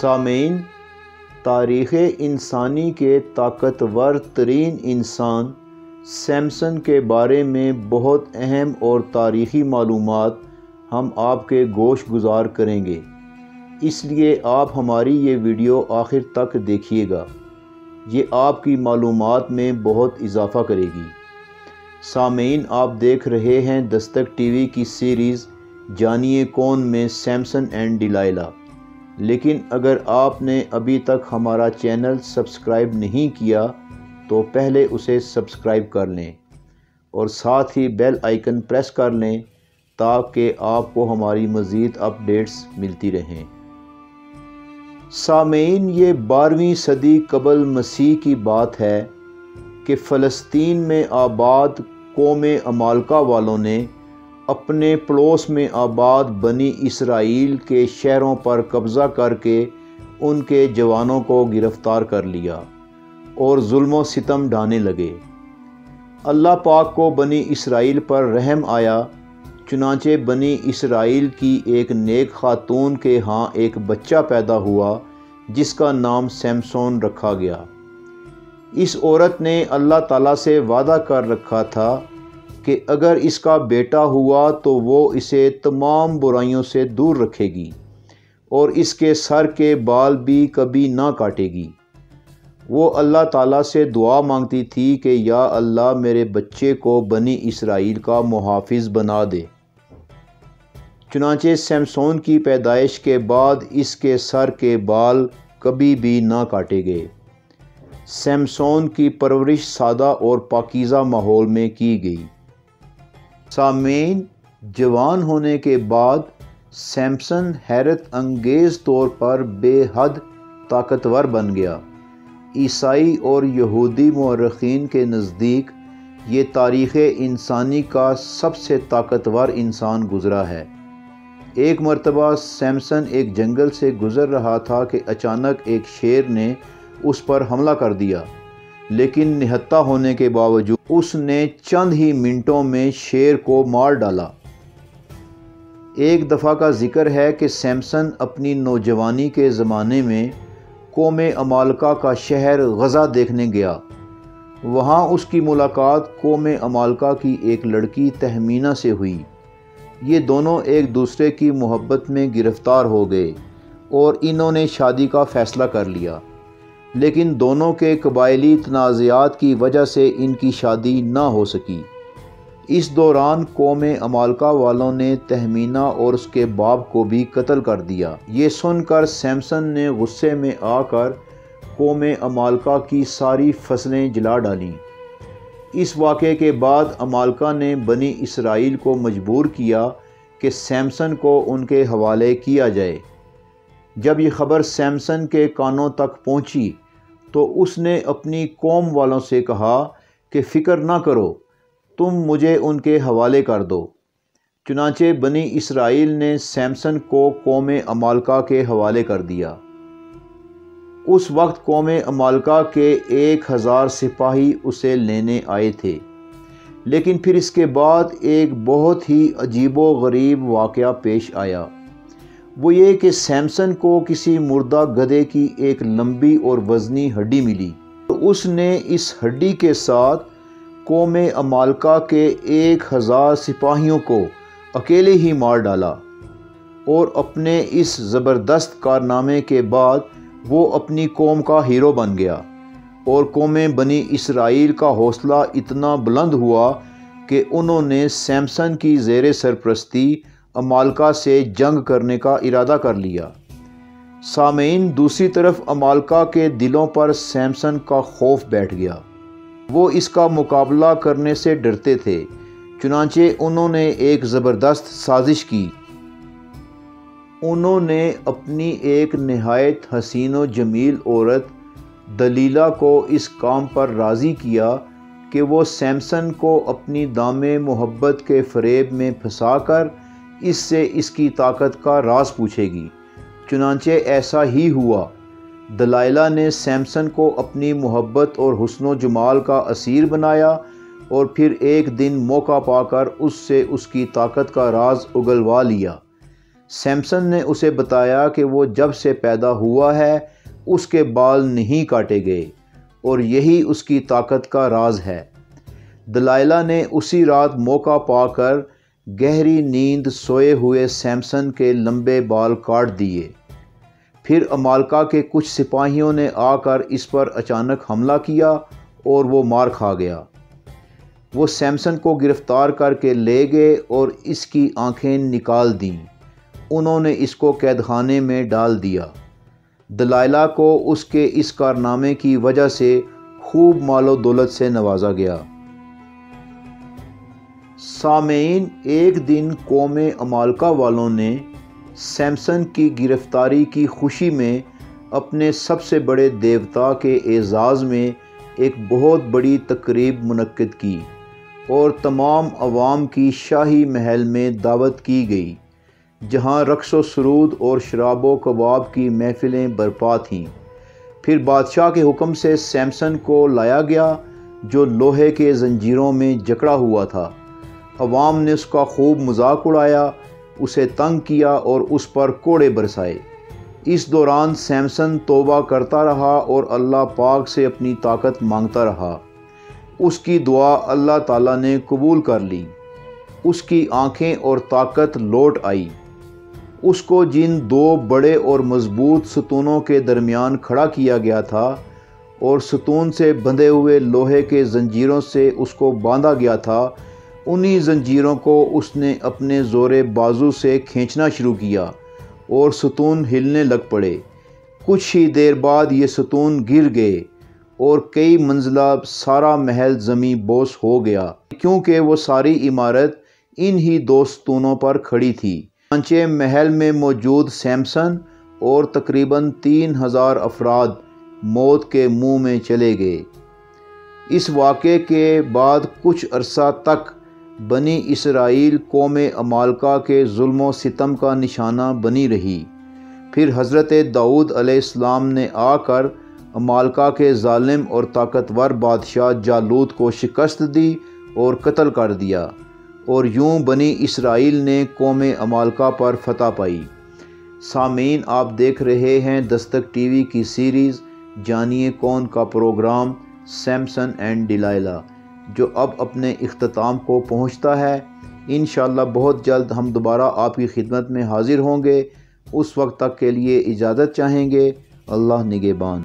سامعین، تاریخ انسانی کے طاقتور ترین انسان سیمسن کے بارے میں بہت اہم اور تاریخی معلومات ہم آپ کے گوش گزار کریں گے، اس لیے آپ ہماری یہ ویڈیو آخر تک دیکھیے گا، یہ آپ کی معلومات میں بہت اضافہ کرے گی۔ سامعین، آپ دیکھ رہے ہیں دستک ٹی وی کی سیریز جانیے کون میں سیمسن اینڈ ڈیلائلا، لیکن اگر آپ نے ابھی تک ہمارا چینل سبسکرائب نہیں کیا تو پہلے اسے سبسکرائب کر لیں اور ساتھ ہی بیل آئیکن پریس کر لیں تاکہ آپ کو ہماری مزید اپڈیٹس ملتی رہیں۔ سامعین، یہ 12ویں صدی قبل مسیح کی بات ہے کہ فلسطین میں آباد قوم عمالقہ والوں نے اپنے پڑوس میں آباد بنی اسرائیل کے شہروں پر قبضہ کر کے ان کے جوانوں کو گرفتار کر لیا اور ظلم و ستم ڈھانے لگے۔ اللہ پاک کو بنی اسرائیل پر رحم آیا، چنانچہ بنی اسرائیل کی ایک نیک خاتون کے ہاں ایک بچہ پیدا ہوا جس کا نام سیمسون رکھا گیا۔ اس عورت نے اللہ تعالیٰ سے وعدہ کر رکھا تھا کہ اگر اس کا بیٹا ہوا تو وہ اسے تمام برائیوں سے دور رکھے گی اور اس کے سر کے بال بھی کبھی نہ کاٹے گی۔ وہ اللہ تعالیٰ سے دعا مانگتی تھی کہ یا اللہ میرے بچے کو بنی اسرائیل کا محافظ بنا دے۔ چنانچہ سیمسون کی پیدائش کے بعد اس کے سر کے بال کبھی بھی نہ کاٹے گئے۔ سیمسون کی پرورش سادہ اور پاکیزہ ماحول میں کی گئی۔ سامعین، جوان ہونے کے بعد سیمسن حیرت انگیز طور پر بے حد طاقتور بن گیا۔ عیسائی اور یہودی مورخین کے نزدیک یہ تاریخ انسانی کا سب سے طاقتور انسان گزرا ہے۔ ایک مرتبہ سیمسن ایک جنگل سے گزر رہا تھا کہ اچانک ایک شیر نے اس پر حملہ کر دیا، لیکن نہتہ ہونے کے باوجود اس نے چند ہی منٹوں میں شیر کو مار ڈالا۔ ایک دفعہ کا ذکر ہے کہ سیمسن اپنی نوجوانی کے زمانے میں قوم عمالقہ کا شہر غزہ دیکھنے گیا۔ وہاں اس کی ملاقات قوم عمالقہ کی ایک لڑکی تہمینہ سے ہوئی۔ یہ دونوں ایک دوسرے کی محبت میں گرفتار ہو گئے اور انہوں نے شادی کا فیصلہ کر لیا، لیکن دونوں کے قبائلی تنازعات کی وجہ سے ان کی شادی نہ ہو سکی۔ اس دوران قوم عمالقہ والوں نے تہمینہ اور اس کے باپ کو بھی قتل کر دیا۔ یہ سن کر سیمسن نے غصے میں آ کر قوم عمالقہ کی ساری فصلیں جلا ڈالیں۔ اس واقعے کے بعد عمالقہ نے بنی اسرائیل کو مجبور کیا کہ سیمسن کو ان کے حوالے کیا جائے۔ جب یہ خبر سیمسن کے کانوں تک پہنچی تو اس نے اپنی قوم والوں سے کہا کہ فکر نہ کرو، تم مجھے ان کے حوالے کر دو۔ چنانچہ بنی اسرائیل نے سیمسن کو قوم عمالقہ کے حوالے کر دیا۔ اس وقت قوم عمالقہ کے 1000 سپاہی اسے لینے آئے تھے، لیکن پھر اس کے بعد ایک بہت ہی عجیب و غریب واقعہ پیش آیا۔ وہ یہ کہ سیمسن کو کسی مردہ گدھے کی ایک لمبی اور وزنی ہڈی ملی، تو اس نے اس ہڈی کے ساتھ قوم عمالقہ کے 1000 سپاہیوں کو اکیلے ہی مار ڈالا، اور اپنے اس زبردست کارنامے کے بعد وہ اپنی قوم کا ہیرو بن گیا، اور قوم بنی اسرائیل کا حوصلہ اتنا بلند ہوا کہ انہوں نے سیمسن کی زیر سرپرستی عمالقہ سے جنگ کرنے کا ارادہ کر لیا۔ سامعین، دوسری طرف عمالقہ کے دلوں پر سیمسن کا خوف بیٹھ گیا۔ وہ اس کا مقابلہ کرنے سے ڈرتے تھے، چنانچہ انہوں نے ایک زبردست سازش کی۔ انہوں نے اپنی ایک نہایت حسین و جمیل عورت دلیلہ کو اس کام پر راضی کیا کہ وہ سیمسن کو اپنی دام محبت کے فریب میں پھنسا کر اس سے اس کی طاقت کا راز پوچھے گی۔ چنانچہ ایسا ہی ہوا۔ دلائلہ نے سیمسن کو اپنی محبت اور حسن و جمال کا اسیر بنایا اور پھر ایک دن موقع پا کر اس سے اس کی طاقت کا راز اگلوا لیا۔ سیمسن نے اسے بتایا کہ وہ جب سے پیدا ہوا ہے اس کے بال نہیں کاٹے گئے اور یہی اس کی طاقت کا راز ہے۔ دلائلہ نے اسی رات موقع پا کر گہری نیند سوئے ہوئے سیمسن کے لمبے بال کاٹ دیے۔ پھر عمالقہ کے کچھ سپاہیوں نے آ کر اس پر اچانک حملہ کیا اور وہ مار کھا گیا۔ وہ سیمسن کو گرفتار کر کے لے گئے اور اس کی آنکھیں نکال دیں۔ انہوں نے اس کو قید خانے میں ڈال دیا۔ دلائلہ کو اس کے اس کارنامے کی وجہ سے خوب مال و دولت سے نوازا گیا۔ سامعین، ایک دن قوم عمالقہ والوں نے سیمسن کی گرفتاری کی خوشی میں اپنے سب سے بڑے دیوتا کے اعزاز میں ایک بہت بڑی تقریب منعقد کی اور تمام عوام کی شاہی محل میں دعوت کی گئی، جہاں رقص و سرود اور شراب و کباب کی محفلیں برپا تھیں۔ پھر بادشاہ کے حکم سے سیمسن کو لایا گیا جو لوہے کے زنجیروں میں جکڑا ہوا تھا۔ عوام نے اس کا خوب مذاق اڑایا، اسے تنگ کیا اور اس پر کوڑے برسائے۔ اس دوران سیمسن توبہ کرتا رہا اور اللہ پاک سے اپنی طاقت مانگتا رہا۔ اس کی دعا اللہ تعالیٰ نے قبول کر لی۔ اس کی آنکھیں اور طاقت لوٹ آئی۔ اس کو جن دو بڑے اور مضبوط ستونوں کے درمیان کھڑا کیا گیا تھا اور ستون سے بندھے ہوئے لوہے کے زنجیروں سے اس کو باندھا گیا تھا، انہی زنجیروں کو اس نے اپنے زور بازو سے کھینچنا شروع کیا اور ستون ہلنے لگ پڑے۔ کچھ ہی دیر بعد یہ ستون گر گئے اور کئی منزلہ سارا محل زمیں بوس ہو گیا، کیونکہ وہ ساری عمارت انہی دو ستونوں پر کھڑی تھی۔ چنانچہ محل میں موجود سیمسن اور تقریباً 3000 افراد موت کے منہ میں چلے گئے۔ اس واقعے کے بعد کچھ عرصہ تک بنی اسرائیل قوم عمالقہ کے ظلم و ستم کا نشانہ بنی رہی۔ پھر حضرت داؤد علیہ السلام نے آ کر عمالقہ کے ظالم اور طاقتور بادشاہ جالوت کو شکست دی اور قتل کر دیا، اور یوں بنی اسرائیل نے قوم عمالقہ پر فتح پائی۔ سامعین، آپ دیکھ رہے ہیں دستک ٹی وی کی سیریز جانیے کون کا پروگرام سیمسن اینڈ ڈلائلہ، جو اب اپنے اختتام کو پہنچتا ہے۔ انشاءاللہ بہت جلد ہم دوبارہ آپ کی خدمت میں حاضر ہوں گے۔ اس وقت تک کے لیے اجازت چاہیں گے۔ اللہ نگہبان۔